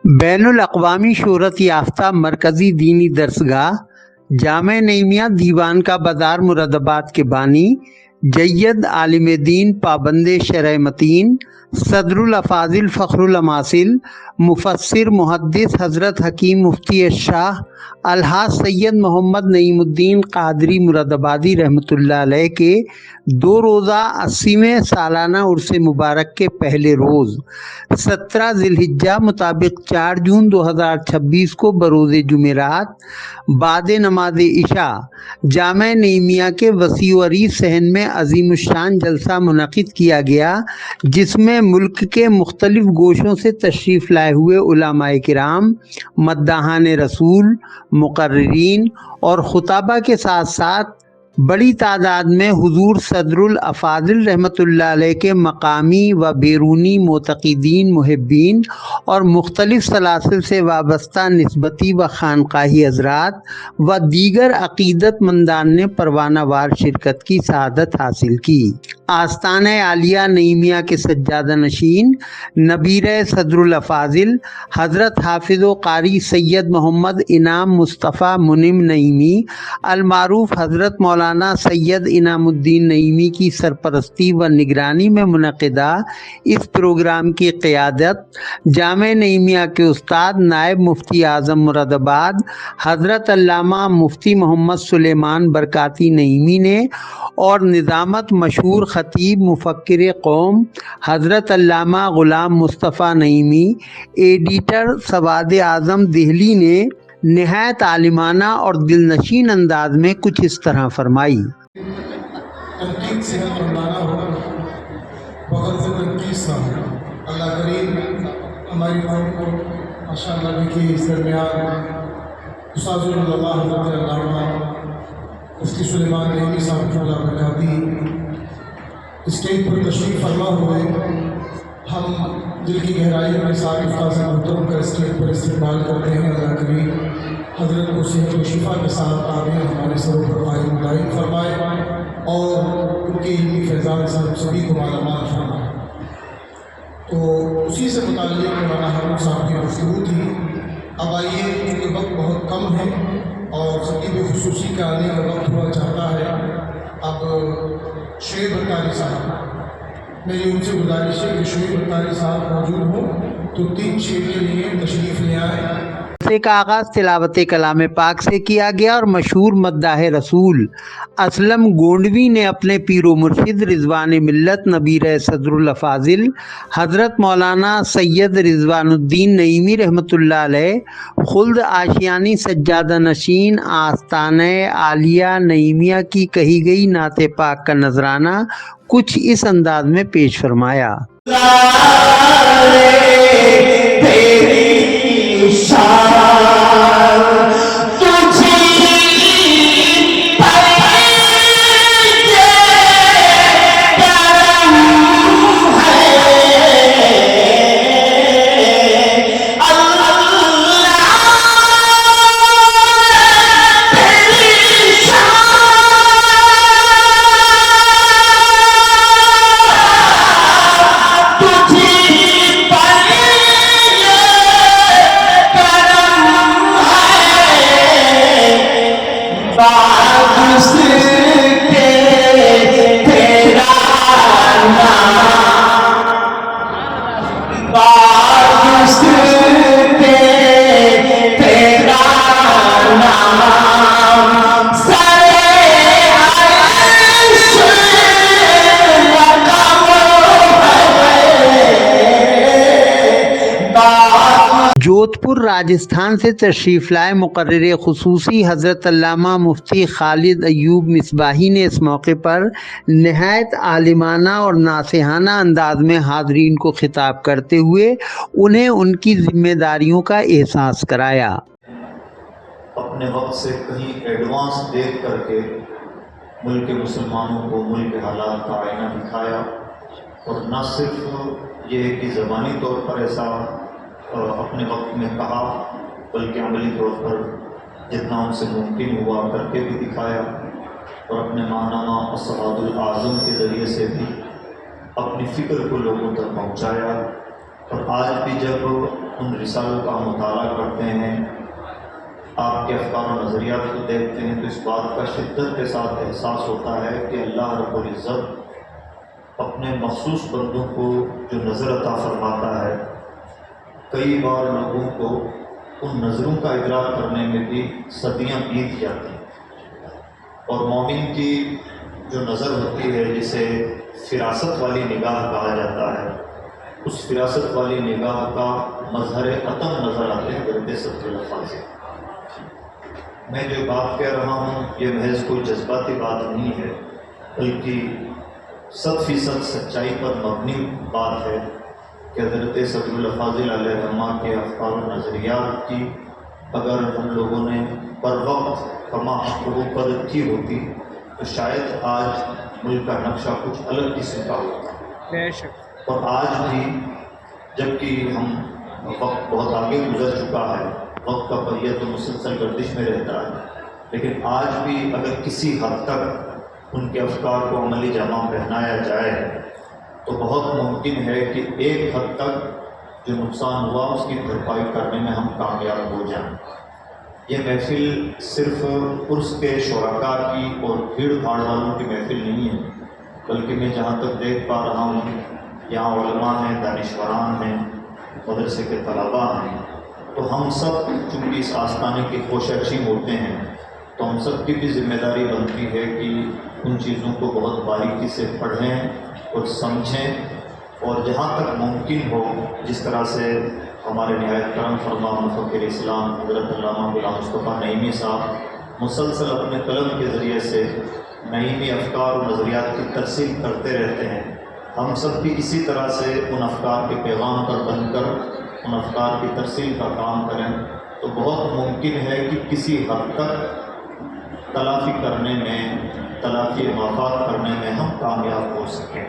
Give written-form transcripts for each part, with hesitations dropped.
بین الاقوامی شہرت یافتہ مرکزی دینی درسگاہ جامع نعیمیہ دیوان کا بازار مرادآباد کے بانی جید عالم دین پابند شرع متین صدر الافاضل فخر الاماثل مفسر محدث حضرت حکیم مفتی الشاہ الحاج سید محمد نعیم الدین قادری مرادآبادی رحمۃ اللہ علیہ کے 2 روزہ 80ویں سالانہ عرس مبارک کے پہلے روز 17 ذی الحجہ مطابق 4 جون 2026 کو بروز جمعرات بعد نماز عشاء جامع نعیمیہ کے وسیع و عریض صحن میں عظیم الشان جلسہ منعقد کیا گیا، جس میں ملک کے مختلف گوشوں سے تشریف لائے ہوئے علماء کرام، مداحان رسول، مقررین اور خطباء کے ساتھ ساتھ بڑی تعداد میں حضور صدر الافاضل رحمۃ اللہ علیہ کے مقامی و بیرونی معتقدین، محبین اور مختلف سلاسل سے وابستہ نسبتی و خانقاہی حضرات و دیگر عقیدت مندان نے پروانہ وار شرکت کی سعادت حاصل کی۔ آستانہ عالیہ نعیمیہ کے سجادہ نشین نبیر صدر الافاضل حضرت حافظ و قاری سید محمد انعام مصطفیٰ منعم نعیمی المعروف حضرت مولانا سید انعام الدین نعیمی کی سرپرستی و نگرانی میں منعقدہ اس پروگرام کی قیادت جامع نعیمیہ کے استاد نائب مفتی اعظم مرادآباد حضرت علامہ مفتی محمد سلیمان برکاتی نعیمی نے اور نظامت مشہور خطیب مفکر قوم حضرت علامہ غلام مصطفیٰ نعیمی ایڈیٹر سواد اعظم دہلی نے نہایت عالمانہ اور دلنشین انداز میں کچھ اس طرح فرمائی۔ تنقید سے مولانا ہو، بغل سے تنقید سا اللہ کریم ہماری قوم کو ماشاءاللہ دیکھیے اس درمیان استاذ اللہ حضرت علامہ مفتی سلیمان نعیمی صاحب کی اللہ برکاتی اسٹیج پر تشریف فرما ہوئے، ہم دل کی گہرائی میں ساتھ افاظ محترم کا اسٹیج پر استقبال کرتے ہیں۔ اللہ کریم حضرت کو صحت و شفا کے ساتھ آمین ہمارے سروں پر قائم دائم فرمائے اور ان کے علمی فیضان سے ہم سبھی کو مالا مال فرمائے۔ تو اسی سے متعلق مولانا ہارون صاحب کی گفتگو تھی۔ اب آئیے، کیونکہ وقت بہت کم ہے اور خطیب خصوصی کے آنے کا وقت ہوا چاہتا ہے۔ اب شعیب بٹاری صاحب، میری ان سے گزارش ہے کہ شعیب بٹاری صاحب موجود ہوں تو 3 شعر کے لیے تشریف لے آئیں۔ جلسے کا آغاز تلاوت کلام پاک سے کیا گیا اور مشہور مداح رسول اسلم گونڈوی نے اپنے پیر و مرشد رضوان ملت نبیر صدر الافاضل حضرت مولانا سید رضوان الدین نعیمی رحمۃ اللہ علیہ خلد آشیانی سجادہ نشین آستانہ عالیہ نعیمیہ کی کہی گئی نعت پاک کا نذرانہ کچھ اس انداز میں پیش فرمایا۔ جودھ پور راجستھان سے تشریف لائے مقرر خصوصی حضرت علامہ مفتی خالد ایوب مصباحی نے اس موقع پر نہایت عالمانہ اور ناصحانہ انداز میں حاضرین کو خطاب کرتے ہوئے انہیں ان کی ذمہ داریوں کا احساس کرایا۔ اپنے وقت سے کہیں ایڈوانس دیکھ کر کے ملک مسلمانوں کو ملک کے حالات کا آئینہ دکھایا، اور نہ صرف یہ کہ زبانی طور پر ایسا اپنے وقت میں کہا، بلکہ عملی طور پر جتنا ان سے ممکن ہوا کر کے بھی دکھایا، اور اپنے ماہنامہ السواد الاعظم کے ذریعے سے بھی اپنی فکر کو لوگوں تک پہنچایا۔ اور آج بھی جب ان رسالوں کا ہم مطالعہ کرتے ہیں، آپ کے افکار و نظریات کو دیکھتے ہیں، تو اس بات کا شدت کے ساتھ احساس ہوتا ہے کہ اللہ رب العزت اپنے مخصوص بندوں کو جو نظر عطا فرماتا ہے، کئی بار لوگوں کو ان نظروں کا ادراک کرنے میں بھی صدیاں بیت جاتی ہیں۔ اور مومن کی جو نظر ہوتی ہے، جسے فراست والی نگاہ کہا جاتا ہے، اس فراست والی نگاہ کا مظہر عطم نظر آتے ہیں حضرت صدر الفاظ۔ میں جو بات کہہ رہا ہوں یہ محض کوئی جذباتی بات نہیں ہے، بلکہ 100% سچائی پر مبنی بات ہے کہ حضرت صدر الفاضل علیہ الرحمٰ کے افکار و نظریات کی اگر ہم لوگوں نے پر وقت کما حقوق قدر کی ہوتی تو شاید آج ملک کا نقشہ کچھ الگ قسم کا ہوتا۔ اور آج بھی جبکہ ہم وقت بہت آگے گزر چکا ہے، وقت کا پہیہ تو مسلسل گردش میں رہتا ہے، لیکن آج بھی اگر کسی حد تک ان کے افکار کو عملی جامہ پہنایا جائے تو بہت ممکن ہے کہ ایک حد تک جو نقصان ہوا اس کی بھرپائی کرنے میں ہم کامیاب ہو جائیں۔ یہ محفل صرف عرس کے شرکاء کی اور بھیڑ بھاڑ والوں کی محفل نہیں ہے، بلکہ میں جہاں تک دیکھ پا رہا ہوں یہاں علماء ہیں، دانشوران ہیں، مدرسے کے طلباء ہیں، تو ہم سب چونکہ اس آستانے کے کوششیں ہوتے ہیں تو ہم سب کی بھی ذمہ داری بنتی ہے کہ ان چیزوں کو بہت باریکی سے پڑھیں اور سمجھیں، اور جہاں تک ممکن ہو جس طرح سے ہمارے نہایت کرم فرما مفکر اسلام حضرت علامہ غلام مصطفیٰ نعیمی صاحب مسلسل اپنے قلم کے ذریعے سے نعیمی افکار و نظریات کی ترسیل کرتے رہتے ہیں، ہم سب بھی اسی طرح سے ان افکار کے پیغام پر بن کر ان افکار کی ترسیل کا کام کریں تو بہت ممکن ہے کہ کسی حد تک تلافی کرنے میں، تلافی مفاد کرنے میں ہم کامیاب ہو سکیں۔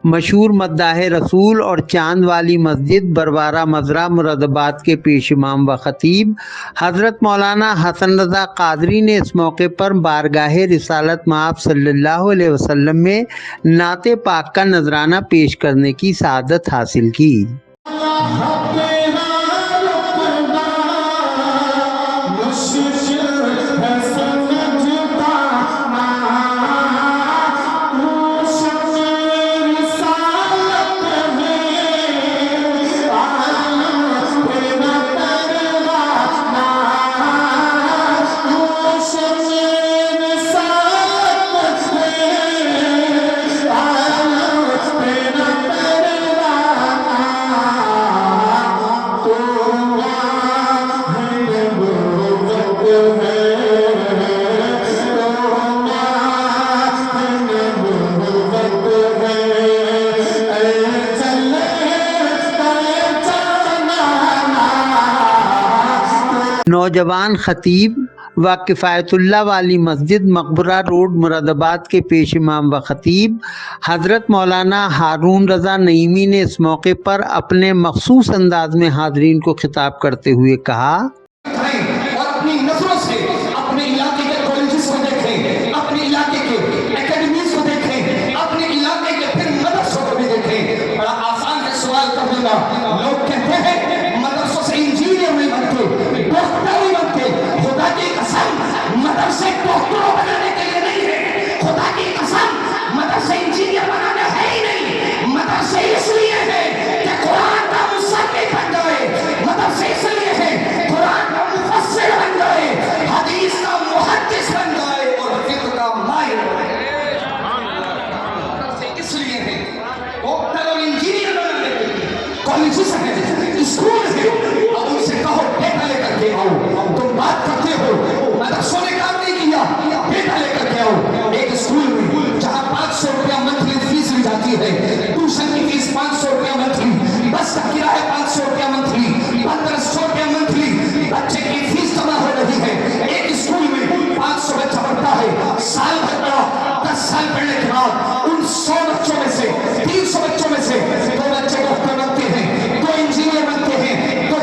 مشہور مداح رسول اور چاند والی مسجد بروارہ مزرعہ مراد آباد کے پیش امام و خطیب حضرت مولانا حسن رضا قادری نے اس موقع پر بارگاہ رسالت مآب صلی اللہ علیہ وسلم میں نعت پاک کا نذرانہ پیش کرنے کی سعادت حاصل کی۔ نوجوان خطیب و کفایت اللہ والی مسجد مقبرہ روڈ مراد آباد کے پیش امام و خطیب حضرت مولانا ہارون رضا نعیمی نے اس موقع پر اپنے مخصوص انداز میں حاضرین کو خطاب کرتے ہوئے کہا، اور اپنی نظروں سے اپنے علاقے کے کالجز کو دیکھیں، اپنے علاقے کے اکیڈمیز کو دیکھیں، اپنے علاقے کے پھر مدرسوں کو بھی دیکھیں۔ بڑا آسان ہے سوال کرنے کا، لوگ کہتے ہیں مدرسوں سے انجینئر نہیں بنتے، ڈاکٹر نہیں بنتے۔ خدا کی قسم مدرسے ڈاکٹروں بنانے کے لیے نہیں ہے، خدا کی قسم مدرسے انجینئر بنانے ہے ہی نہیں، مدرسے اس لیے ہے کہ قرآن کا مصنف بن جائے، مدرسے اس لیے ہے قرآن کا مفسر بن جائے، حدیث کا محدث بن جائے اور فقہ کا ماہر بن جائے۔ مدرسے اس لیے ہے ڈاکٹر اور انجینئر بنانے کے لیے، کالجز ہیں، اسکول ہیں، اب ان سے کہو ڈیٹا لے کر کے آؤ، تم بات کرتے ہو مدرسوں نے کام نہیں کیا، ڈیٹا لے کر کے آؤ۔ ایک اسکول میں جہاں 500 روپیہ منتھلی فیس لی جاتی ہے، ٹیوشن کی فیس 500 روپیہ منتھلی، بس کا کرایہ 500 روپیہ منتھلی، 1500 روپیہ منتھلی بچے کی فیس جمع ہو رہی ہے۔ ایک اسکول میں 500 بچہ پڑھتا ہے، سال بھر پڑھا، 10 سال پڑھنے کے بعد ان 100 بچوں میں سے 300 بچوں میں سے 2 بچے ڈاکٹر بنتے ہیں، 2 انجینئر بنتے ہیں، 2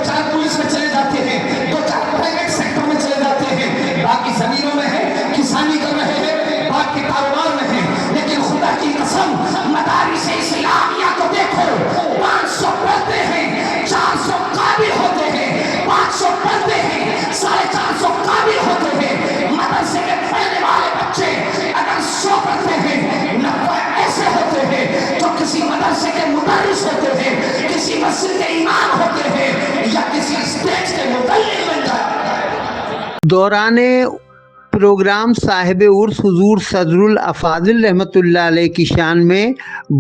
دوران پروگرام صاحب عرس حضور صدر الافاضل رحمۃ اللہ علیہ کی شان میں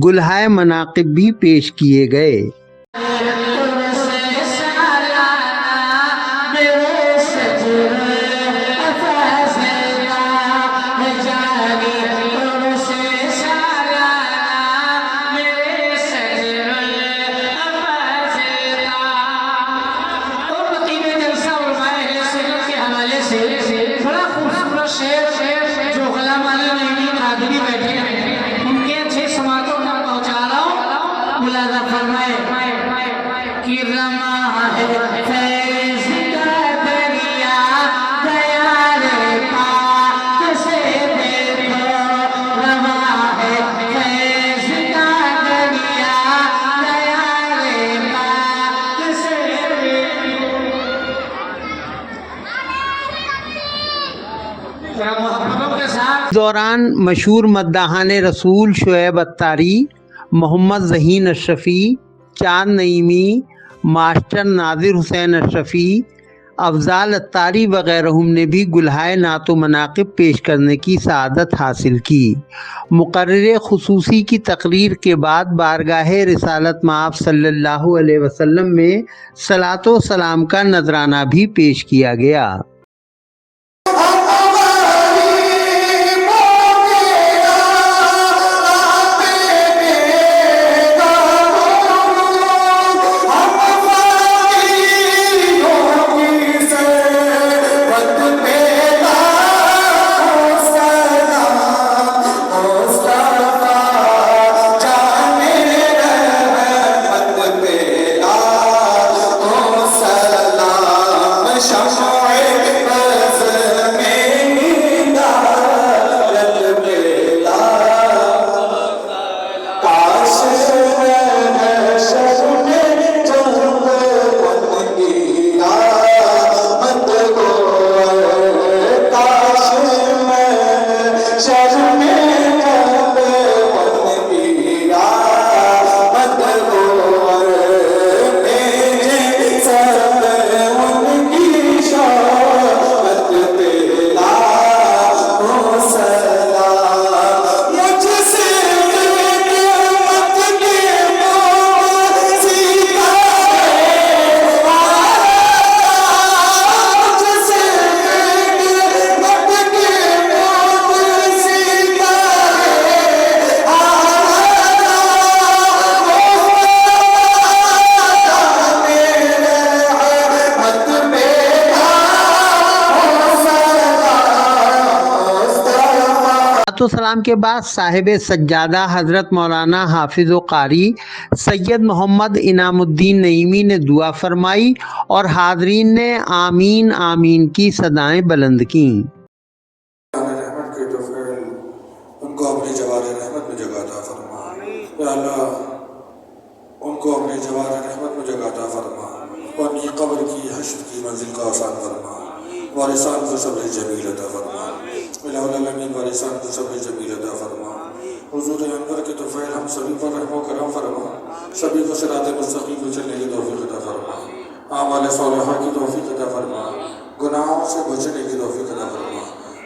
گلہائے مناقب بھی پیش کیے گئے۔ اس دوران مشہور مداحان رسول شعیب اتاری، محمد ذہین اشرفی، چاند نعیمی، ماسٹر ناظر حسین اشرفی، افضال اتاری وغیرہم نے بھی گلہائے نعت و مناقب پیش کرنے کی سعادت حاصل کی۔ مقرر خصوصی کی تقریر کے بعد بارگاہ رسالت مآب صلی اللہ علیہ وسلم میں صلاۃ و سلام کا نذرانہ بھی پیش کیا گیا۔ سلام کے بعد صاحب سجادہ حضرت مولانا حافظ و قاری سید محمد انعام الدین نعیمی نے دعا فرمائی اور حاضرین نے آمین آمین کی صدائیں بلند کیں۔ رحمت کے توفیل ان کو اپنے جوار رحمت میں جگہ عطا فرما۔ یا اللہ ان کو اپنے جوار رحمت میں جگہ عطا فرما، اور ان کی قبر کی حشر کی منزل کا آسان فرما، وارثان کو صبر جمیل عطا فرما، الہ العالمین وارثان کو صبر جمیل عطا فرما۔ حضور انور کے توفیل ہم سبھی پر رحم و کرم فرما، سبھی کو صراط مستقیم پر چلنے کی توفیق عطا فرما، اعمال صالحہ کی توفیق عطا فرما، گناہوں سے بچنے کی توفیق عطا فرما۔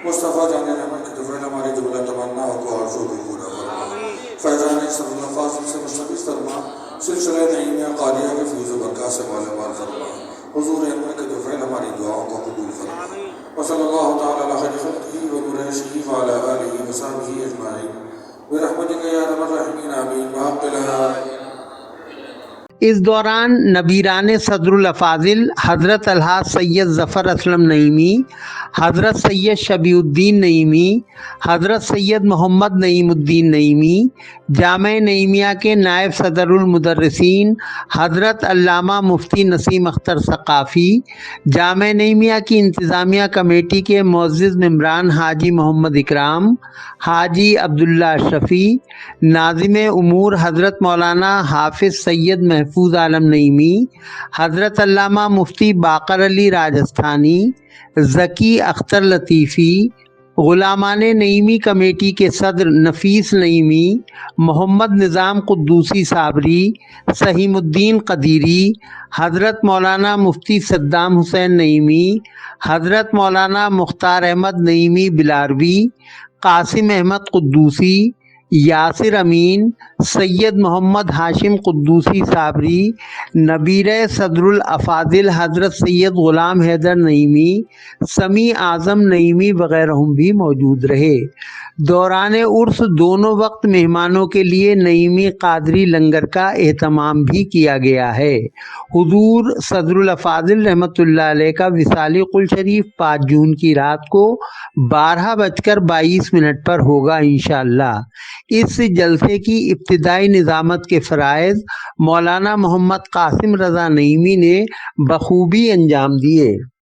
مصطفیٰ جان رحمت کے توفیل ہماری جملہ تمناؤں کو آرزو کو پورا فرما، فیضان صلی اللہ فاضل سے مستفیض فرما، سلسلہ نعیمیہ قاریہ کے فیض و برکات سے مالا مال فرما۔ حضور انور کے توفیل ہماری دعاؤں کو قبول فرما۔ وصلی اللہ تعالی علی خیر خلقہ و نور عرشہ وعلی آلہ وصحبہ اجمعین برحمتک یا ارحم الراحمین آمین بحق لا۔ اس دوران نبیران صدر الافاضل حضرت الحاج سید ظفر اسلم نعیمی، حضرت سید شبیع الدین نعیمی، حضرت سید محمد نعیم الدین نعیمی، جامع نعیمیہ کے نائب صدر المدرسین حضرت علامہ مفتی نسیم اختر ثقافی، جامع نعیمیہ کی انتظامیہ کمیٹی کے معزز ممبران حاجی محمد اکرام، حاجی عبداللہ اشرفی، ناظم امور حضرت مولانا حافظ سید محفوظ عالم نعیمی، حضرت علامہ مفتی باقر علی راجستھانی، ذکی اختر لطیفی، غلامان نعیمی کمیٹی کے صدر نفیس نعیمی، محمد نظام قدوسی صابری، سہیم الدین قدیری، حضرت مولانا مفتی صدام حسین نعیمی، حضرت مولانا مختار احمد نعیمی بلاروی، قاسم احمد قدوسی، یاسر امین، سید محمد ہاشم قدوسی صابری، نبیر صدر الافاضل حضرت سید غلام حیدر نعیمی، سمیع اعظم نعیمی وغیرہ بھی موجود رہے۔ دوران عرس دونوں وقت مہمانوں کے لیے نعیمی قادری لنگر کا اہتمام بھی کیا گیا ہے۔ حضور صدر الافاضل رحمۃ اللہ علیہ کا وصال قل شریف 5 جون کی رات کو 12:22 پر ہوگا انشاءاللہ۔ اس جلسے کی ابتدائی نظامت کے فرائض مولانا محمد قاسم رضا نعیمی نے بخوبی انجام دیے۔